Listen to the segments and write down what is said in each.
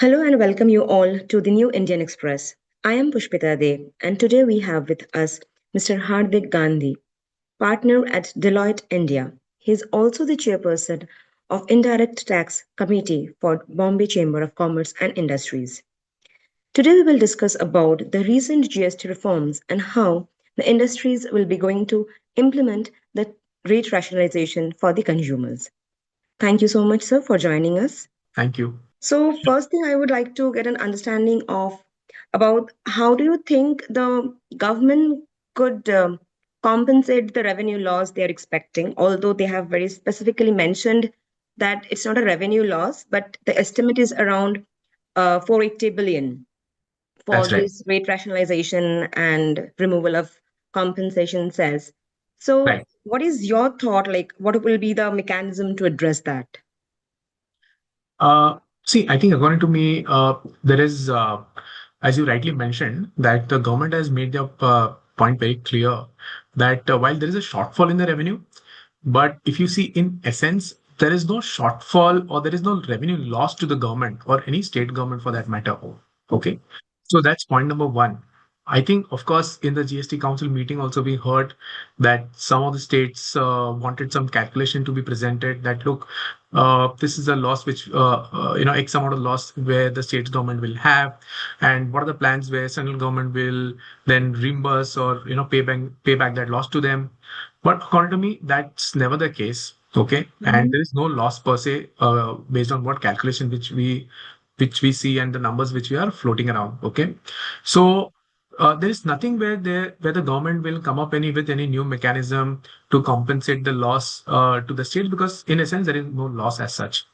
Hello and welcome you all to the New Indian Express. I am Pushpita Dey, and today we have with us Mr. Hardik Gandhi, partner at Deloitte India. He is also the chairperson of Indirect Tax Committee for Bombay Chamber of Commerce and Industries. Today we will discuss about the recent GST reforms and how the industries will be going to implement the rate rationalization for the consumers. Thank you so much, sir, for joining us. Thank you. So, first thing I would like to get an understanding of about how do you think the government could compensate the revenue loss they are expecting, although they have very specifically mentioned that it's not a revenue loss, but the estimate is around 480 billion for That's right. this rate rationalization and removal of compensation cells. So, Right. what is your thought? Like, what will be the mechanism to address that? See, I think according to me, there is, as you rightly mentioned, that the government has made the point very clear that while there is a shortfall in the revenue, but if you see in essence, there is no shortfall or there is no revenue loss to the government or any state government for that matter. Okay. So that's point number one. I think, of course, in the GST Council meeting, also we heard that some of the states wanted some calculation to be presented that look, this is a loss which X amount of loss where the state government will have, and what are the plans where central government will then reimburse or pay back that loss to them. But according to me, that's never the case. Okay, and Mhm. there is no loss per se based on what calculation which we see and the numbers which we are floating around. Okay, so there is nothing where the government will come up with any new mechanism to compensate the loss to the states, because in a sense there is no loss as such.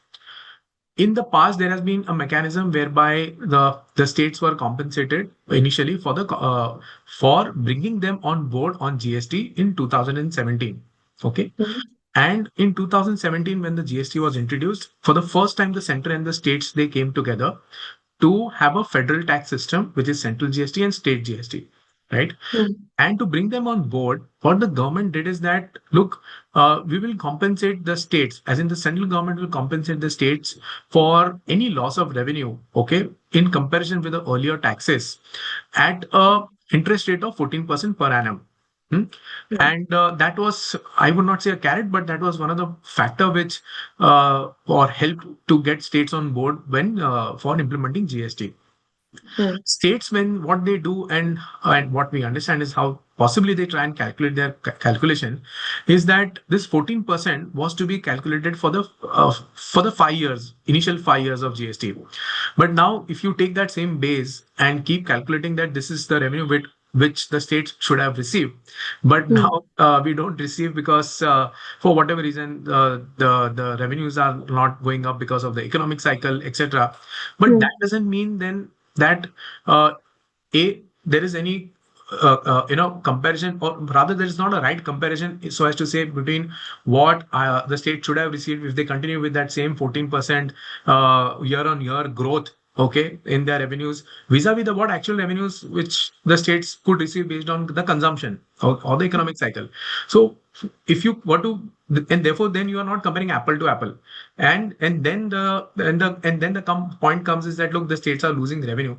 In the past, there has been a mechanism whereby the states were compensated initially for bringing them on board on GST in 2017. Okay, Mhm. and in 2017, when the GST was introduced, for the first time, the center and the states they came together to have a federal tax system, which is central GST and state GST, right? Mhm. And to bring them on board, what the government did is that, look, we will compensate the states, as in the central government will compensate the states for any loss of revenue, okay, in comparison with the earlier taxes at a interest rate of 14% per annum. Hmm? Mhm. And that was, I would not say a carrot, but that was one of the factor which or helped to get states on board when for implementing GST. Mhm. States, when what they do and what we understand is how possibly they try and calculate their calculation is that this 14% was to be calculated for the 5 years, initial 5 years of GST. But now if you take that same base and keep calculating that this is the revenue which the states should have received, but Mhm. now we don't receive because for whatever reason the revenues are not going up because of the economic cycle, etc. But that Mhm. doesn't mean then that uh, there is any comparison, or rather there is not a right comparison so as to say between what the state should have received if they continue with that same 14% year on year growth, okay, in their revenues, vis-a-vis the what actual revenues which the states could receive based on the consumption or the economic cycle. So if you were to, and therefore then you are not comparing apple to apple, and then the point comes is that look, the states are losing revenue.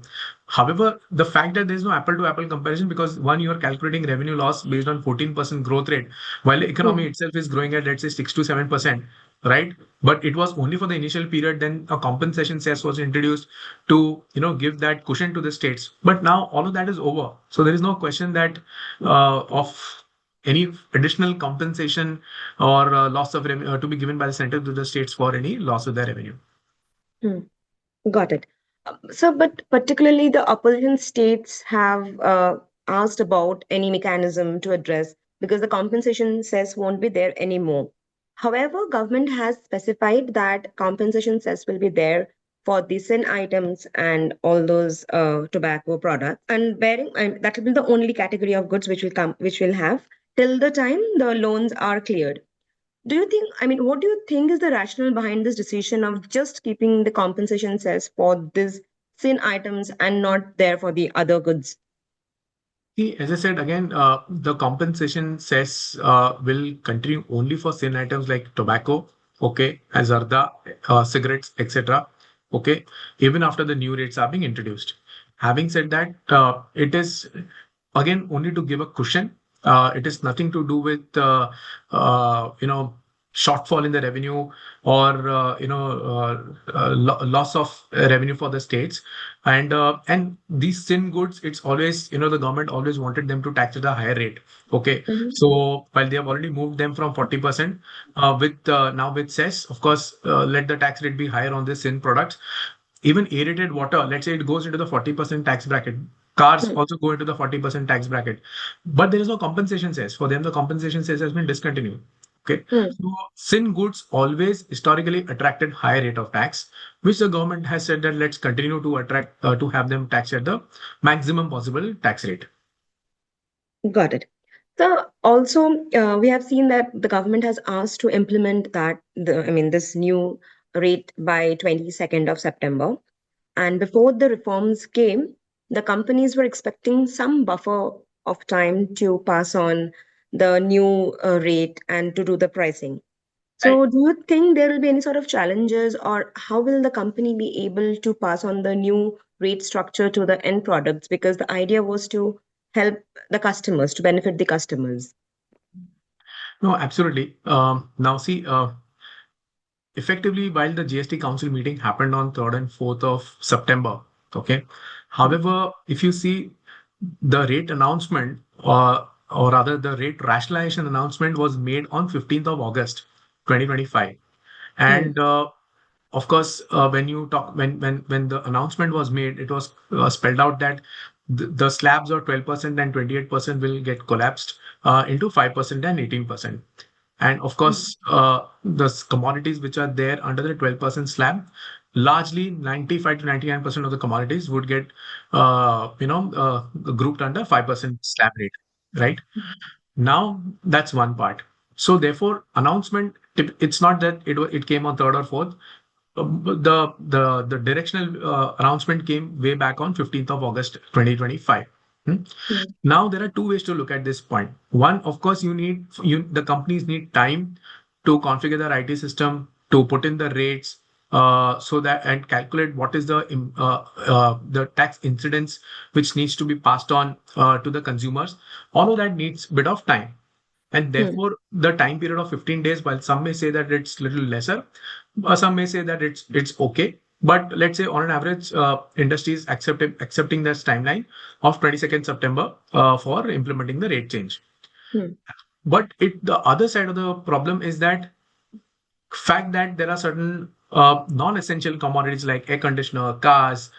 However, the fact that there is no apple to apple comparison, because one, you are calculating revenue loss based on 14% growth rate, while the economy Mhm. itself is growing at, let's say, 6 to 7%, right? But it was only for the initial period. Then a compensation cess was introduced to give that cushion to the states. But now all of that is over, so there is no question that of any additional compensation or loss of revenue to be given by the center to the states for any loss of their revenue. Mhm. Got it. So, but particularly the opposition states have asked about any mechanism to address because the compensation cess won't be there anymore. However, government has specified that compensation cess will be there for the sin items and all those tobacco products, and bearing and that will be the only category of goods which will have till the time the loans are cleared. Do you think, I mean, what do you think is the rationale behind this decision of just keeping the compensation cess for these sin items and not there for the other goods? See, as I said again, the compensation cess will continue only for sin items like tobacco, okay, hazarda, cigarettes, etc. Okay, even after the new rates are being introduced. Having said that, it is again only to give a cushion. It is nothing to do with shortfall in the revenue or loss of revenue for the states. And these sin goods, it's always, the government always wanted them to tax at a higher rate. Okay, Mhm. so while they have already moved them from 40%, with now with cess, of course, let the tax rate be higher on this sin products. Even aerated water, let's say it goes into the 40% tax bracket. Cars Hmm. also go into the 40% tax bracket. But there is no compensation cess. For them, the compensation cess has been discontinued. Okay. Hmm. So sin goods always historically attracted higher rate of tax, which the government has said that let's continue to attract to have them taxed at the maximum possible tax rate. Got it. So also, we have seen that the government has asked to implement this new rate by 22nd of September. And before the reforms came, the companies were expecting some buffer of time to pass on the new rate and to do the pricing. Right. So, do you think there will be any sort of challenges, or how will the company be able to pass on the new rate structure to the end products? Because the idea was to help the customers, to benefit the customers. No, absolutely. Now, see, effectively, while the GST Council meeting happened on 3rd and 4th of September, okay. However, if you see the rate announcement, or rather the rate rationalization announcement was made on 15th of August, 2025. Hmm. And of course, when the announcement was made, it was spelled out that the slabs of 12% and 28% will get collapsed into 5% and 18%. And of Hmm. course, the commodities which are there under the 12% slab, largely 95 to 99% of the commodities would get, grouped under 5% slab rate, right? Now, that's one part. So therefore, announcement, it's not that it came on 3rd or 4th. The directional announcement came way back on 15th of August 2025. Hmm? Hmm. Now there are two ways to look at this point. One, of course, the companies need time to configure their IT system, to put in the rates, so that and calculate what is the tax incidence which needs to be passed on to the consumers. All of that needs bit of time. And Hmm. therefore, the time period of 15 days, while some may say that it's little lesser, some may say that it's okay. But let's say on an average, industries accepting this timeline of 22nd September for implementing the rate change. Hmm. But the other side of the problem is that fact that there are certain non-essential commodities like air conditioner, cars,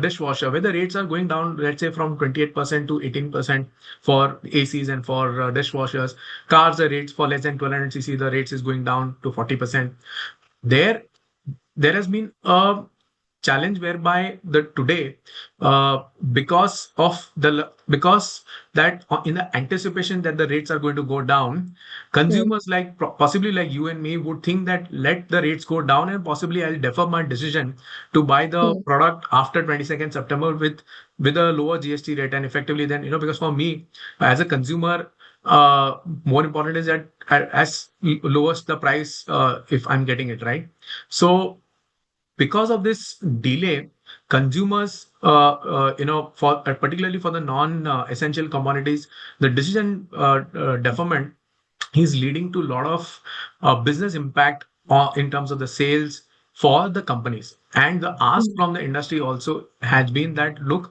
dishwasher, where the rates are going down, let's say from 28% to 18% for ACs and for dishwashers. Cars, the rates for less than 1200 cc, the rates is going down to 40%. There, there has been a challenge whereby the today, because that in the anticipation that the rates are going to go down, Hmm. consumers like possibly like you and me would think that let the rates go down and possibly I'll defer my decision to buy the Hmm. product after 22nd September with a lower GST rate. And effectively then, because for me as a consumer, more important is that as lowest the price, if I'm getting it right. So because of this delay, consumers, for particularly for the non-essential commodities, the decision deferment is leading to a lot of business impact in terms of the sales for the companies. And the ask Hmm. from the industry also has been that, look,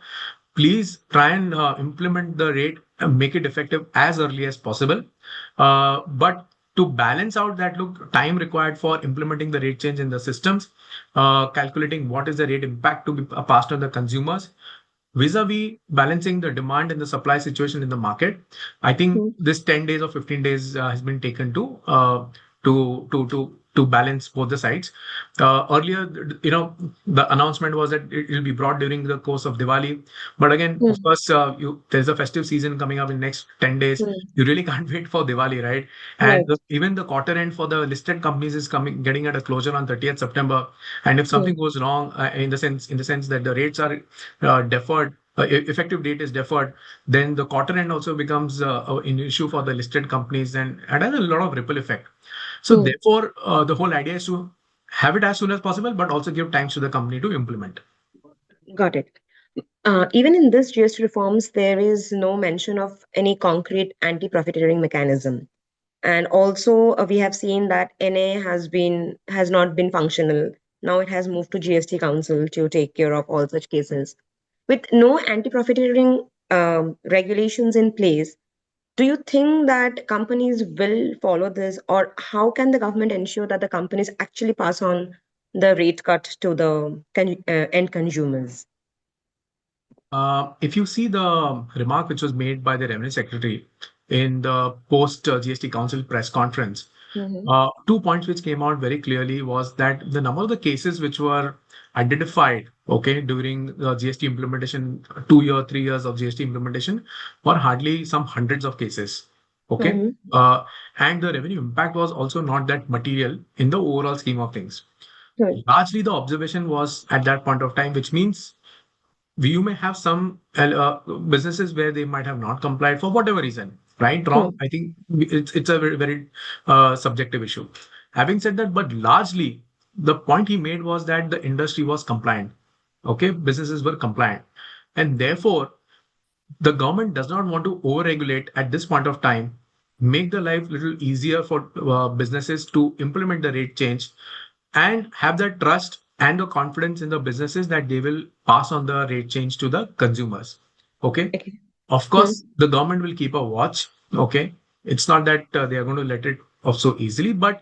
please try and implement the rate and make it effective as early as possible. But to balance out that, look, time required for implementing the rate change in the systems, calculating what is the rate impact to be passed on the consumers, vis-a-vis balancing the demand and the supply situation in the market. I think Hmm. this 10 days or 15 days has been taken to balance both the sides. Earlier, the announcement was that it will be brought during the course of Diwali. But again, of Hmm. course, there's a festive season coming up in next 10 days. Hmm. You really can't wait for Diwali, right? And Right. even the quarter end for the listed companies is getting at a closure on 30th September. And if Hmm. something goes wrong, in the sense that the rates are deferred, effective date is deferred, then the quarter end also becomes an issue for the listed companies, and it has a lot of ripple effect. So Hmm. therefore, the whole idea is to have it as soon as possible, but also give time to the company to implement. Got it. Even in this GST reforms, there is no mention of any concrete anti-profiteering mechanism. And also, we have seen that NA has not been functional. Now it has moved to GST Council to take care of all such cases. With no anti-profiteering regulations in place, do you think that companies will follow this, or how can the government ensure that the companies actually pass on the rate cut to the end consumers? If you see the remark which was made by the Revenue Secretary in the post GST Council press conference, Mm-hmm. 2 points which came out very clearly was that the number of the cases which were identified, okay, during the GST implementation, 2 year, 3 years of GST implementation, were hardly some hundreds of cases, okay, Mm-hmm. and the revenue impact was also not that material in the overall scheme of things. Good. Largely, the observation was at that point of time, which means you may have some businesses where they might have not complied for whatever reason, right, Hmm. wrong. I think it's a very, very subjective issue. Having said that, but largely the point he made was that the industry was compliant. Okay, businesses were compliant, and therefore the government does not want to over-regulate at this point of time, make the life little easier for businesses to implement the rate change and have that trust and the confidence in the businesses that they will pass on the rate change to the consumers. Okay. Okay. Of Hmm. course, the government will keep a watch. Okay. It's not that they are going to let it off so easily, but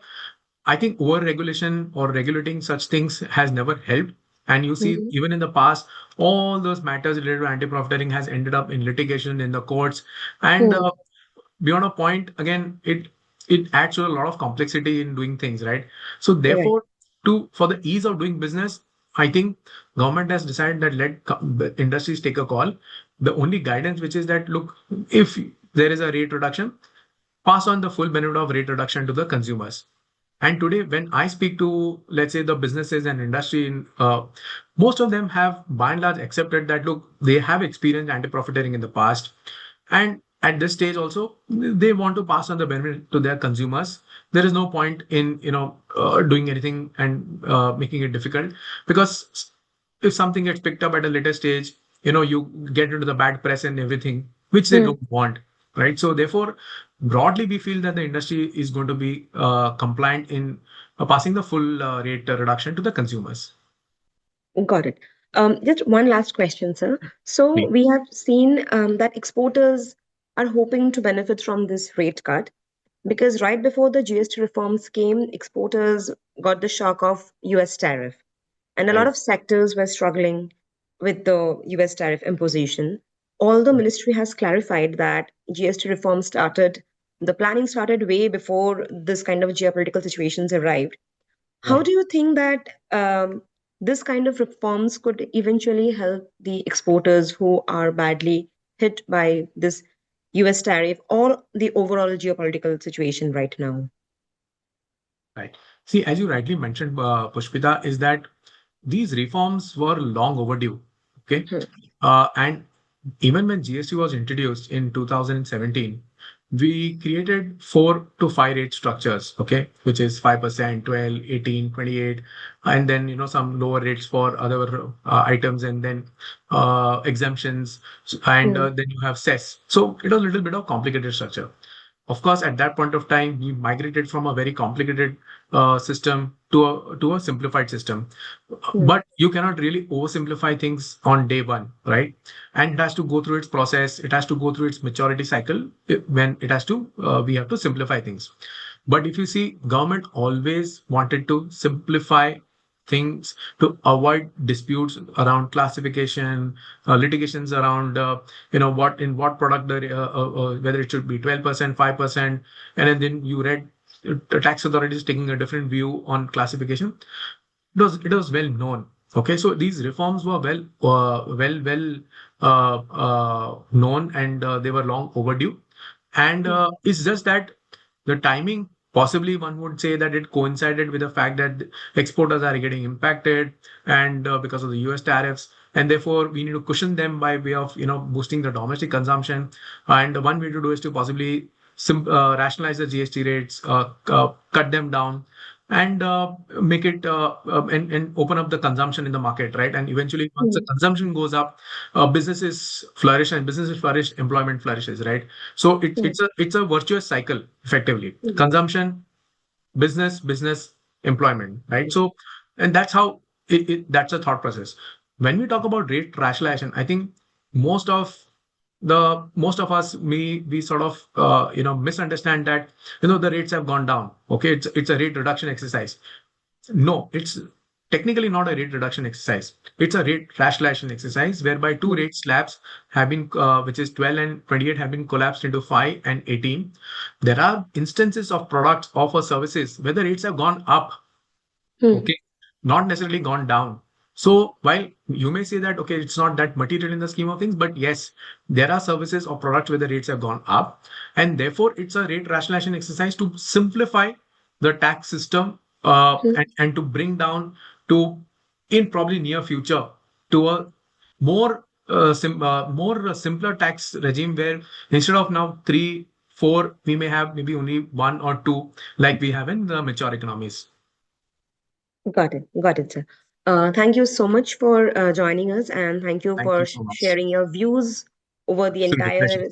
I think over regulation or regulating such things has never helped. And you see, Mm-hmm. even in the past, all those matters related to anti-profiteering has ended up in litigation in the courts. And Hmm. beyond a point, again, it adds to a lot of complexity in doing things, right? So Right. therefore, to for the ease of doing business, I think government has decided that let industries take a call. The only guidance which is that look, if there is a rate reduction, pass on the full benefit of rate reduction to the consumers. And today, when I speak to, let's say, the businesses and industry, most of them have by and large accepted that, look, they have experienced anti-profiteering in the past. And at this stage also, they want to pass on the benefit to their consumers. There is no point in, doing anything and making it difficult, because if something gets picked up at a later stage, you get into the bad press and everything, which they Hmm. don't want, right? So therefore, broadly, we feel that the industry is going to be compliant in passing the full rate reduction to the consumers. Got it. Just one last question, sir. So Please. we have seen that exporters are hoping to benefit from this rate cut because right before the GST reforms came, exporters got the shock of US tariff. And a lot Right. of sectors were struggling with the US tariff imposition. Although ministry has clarified that GST reform started, the planning started way before this kind of geopolitical situations arrived. How Right. do you think that this kind of reforms could eventually help the exporters who are badly hit by this US tariff or the overall geopolitical situation right now? Right. See, as you rightly mentioned, Pushpita, is that these reforms were long overdue. Okay. Hmm. And even when GST was introduced in 2017, we created 4 to 5 rate structures, okay, which is 5%, 12, 18, 28, and then, some lower rates for other items, and then exemptions, and Hmm. then you have cess. So it was a little bit of complicated structure. Of course, at that point of time, we migrated from a very complicated system to a simplified system. Hmm. But you cannot really oversimplify things on day one, right? And it has to go through its process. It has to go through its maturity cycle when it has to. We have to simplify things. But if you see, government always wanted to simplify things to avoid disputes around classification, litigations around what product whether it should be 12%, 5%, and then you read the tax authorities taking a different view on classification. It was well known. Okay, so these reforms were known, and they were long overdue. And it's just that the timing, possibly one would say that it coincided with the fact that exporters are getting impacted, and because of the US tariffs, and therefore we need to cushion them by way of boosting the domestic consumption. And one way to do is to possibly rationalize the GST rates, cut them down. and make it and open up the consumption in the market, right? And eventually, once the Hmm. consumption goes up, businesses flourish, and businesses flourish, employment flourishes, right? So Hmm. it's a virtuous cycle, effectively. Hmm. Consumption, business, employment, right? So, and that's how that's a thought process. When we talk about rate rationalization, I think most of most of us, we sort of misunderstand that the rates have gone down. Okay, it's a rate reduction exercise. No, it's technically not a rate reduction exercise. It's a rate rationalization exercise whereby two Hmm. rate slabs have been, which is 12 and 28, have been collapsed into 5 and 18. There are instances of products or services where the rates have gone up, Hmm. okay, not necessarily gone down. So while you may say that, okay, it's not that material in the scheme of things, but yes, there are services or products where the rates have gone up, and therefore it's a rate rationalization exercise to simplify the tax system, Hmm. and to bring down to, in probably near future, to a more simpler tax regime, where instead of now three, four, we may have maybe only one or two, like we have in the mature economies. Got it, sir. Thank you so much for joining us, and thank you Thank for you so much. sharing your views over the Absolutely pleasure. entire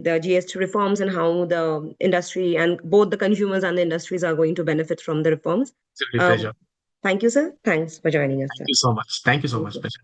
the GST reforms and how the industry and both the consumers and the industries are going to benefit from the reforms. Absolutely Um, pleasure. Thank you, sir. Thanks for joining us, Thank sir. you so much. Thank you so Thank much. you. Pleasure.